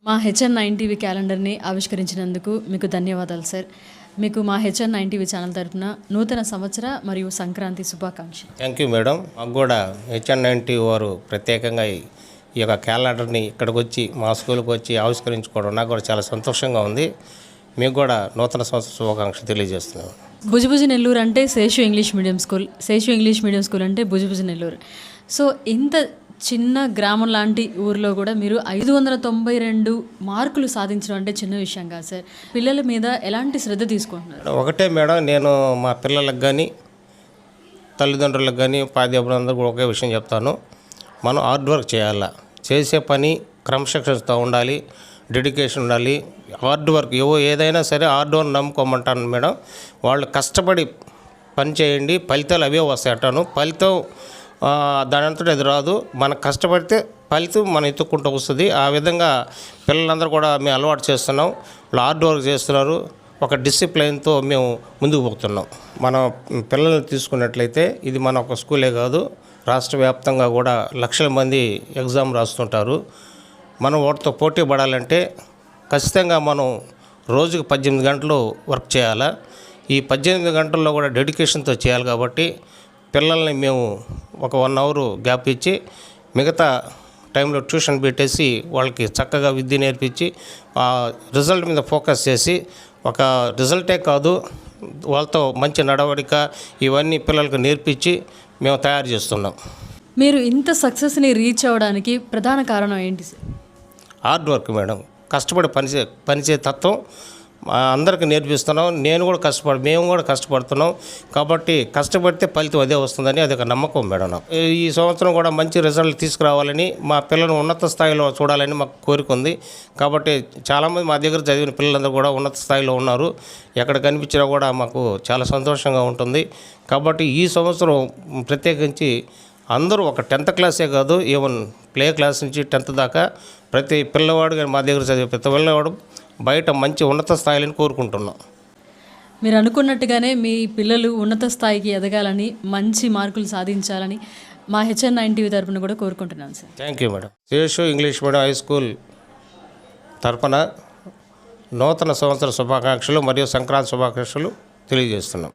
మా హెచ్ఎన్9 టీవీ క్యాలెండర్ని ఆవిష్కరించినందుకు మీకు ధన్యవాదాలు సార్. మీకు మా హెచ్ఎన్9 టీవీ ఛానల్ తరఫున నూతన సంవత్సర మరియు సంక్రాంతి శుభాకాంక్షలు. Thank you madam. మాకు కూడా హెచ్ఎన్9 టీవీ వారు ప్రత్యేకంగా ఈ యొక్క క్యాలెండర్ని ఇక్కడికి వచ్చి మా స్కూల్కి వచ్చి ఆవిష్కరించుకోవడం నాకు కూడా చాలా సంతోషంగా ఉంది. మీకు కూడా నూతన సంవత్సర శుభాకాంక్షలు తెలియజేస్తున్నాను. భుజభుజి నెల్లూరు అంటే Seshu English medium school, Seshu English medium school అంటే భుజభుజి నెల్లూరు. సో ఇంత చిన్న గ్రామం లాంటి ఊరిలో కూడా మీరు 592 మార్కులు సాధించడం అంటే చిన్న విషయం కాదు సార్. పిల్లల మీద ఎలాంటి శ్రద్ధ తీసుకుంటున్నారు? ఒకటే మేడం, నేను మా పిల్లలకు కానీ తల్లిదండ్రులకు కానీ ఉపాధ్యాయులందరూ కూడా ఒకే విషయం చెప్తాను. మనం హార్డ్ వర్క్ చేయాలా, చేసే పని క్రమశిక్షణతో ఉండాలి, డెడికేషన్ ఉండాలి. హార్డ్ వర్క్ ఏదైనా సరే హార్డ్ వర్క్ నమ్ముకోమంటాను మేడం. వాళ్ళు కష్టపడి పని చేయండి, ఫలితాలు అవే వస్తాయి అంటాను. ఫలితం దాని అంతటా అది రాదు, మనం కష్టపడితే ఫలితం మనం ఎత్తుక్కుంటూ వస్తుంది. ఆ విధంగా పిల్లలందరూ కూడా మేము అలవాటు చేస్తున్నాం. వాళ్ళు హార్డ్ వర్క్ చేస్తున్నారు, ఒక డిసిప్లైన్తో మేము ముందుకు పోతున్నాం. మనం పిల్లల్ని తీసుకున్నట్లయితే ఇది మన ఒక స్కూలే కాదు, రాష్ట్ర వ్యాప్తంగా కూడా లక్షల మంది ఎగ్జామ్ రాస్తుంటారు. మనం వాటితో పోటీ పడాలంటే ఖచ్చితంగా మనం రోజుకి 18 గంటలు వర్క్ చేయాలా. ఈ 18 గంటల్లో కూడా డెడికేషన్తో చేయాలి. కాబట్టి పిల్లల్ని మేము ఒక 1 అవర్ గ్యాప్ ఇచ్చి మిగతా టైంలో ట్యూషన్ పెట్టేసి వాళ్ళకి చక్కగా విద్య నేర్పించి ఆ రిజల్ట్ మీద ఫోకస్ చేసి, ఒక రిజల్టే కాదు వాళ్ళతో మంచి నడవడిక ఇవన్నీ పిల్లలకు నేర్పించి మేము తయారు చేస్తున్నాం. మీరు ఇంత సక్సెస్ని రీచ్ అవ్వడానికి ప్రధాన కారణం ఏంటి సార్? Hard work madam. కష్టపడి పనిచే తత్వం అందరికీ నేర్పిస్తున్నాం. మేము కూడా కష్టపడుతున్నాం. కాబట్టి కష్టపడితే ఫలితం అదే వస్తుందని అది ఒక నమ్మకం మేడం నాకు. ఈ సంవత్సరం కూడా మంచి రిజల్ట్ తీసుకురావాలని, మా పిల్లలను ఉన్నత స్థాయిలో చూడాలని మాకు కోరిక ఉంది. కాబట్టి చాలామంది మా దగ్గర చదివిన పిల్లలందరూ కూడా ఉన్నత స్థాయిలో ఉన్నారు. ఎక్కడ కనిపించినా కూడా మాకు చాలా సంతోషంగా ఉంటుంది. కాబట్టి ఈ సంవత్సరం ప్రత్యేకించి అందరూ ఒక 10th క్లాసే కాదు, ఈవెన్ ప్లే క్లాస్ నుంచి 10th దాకా ప్రతి పిల్లవాడు కానీ మా దగ్గర చదివే ప్రతి పిల్లవాడు బయట మంచి ఉన్నత స్థాయిని కోరుకుంటున్నాం. మీరు అనుకున్నట్టుగానే మీ పిల్లలు ఉన్నత స్థాయికి ఎదగాలని, మంచి మార్కులు సాధించాలని మా హెచ్ఎన్9 టీవీ తరఫున కూడా కోరుకుంటున్నాను sir. Thank you madam. Seshu English medium high school తరఫున నూతన సంవత్సర శుభాకాంక్షలు మరియు సంక్రాంతి శుభాకాంక్షలు తెలియజేస్తున్నాం.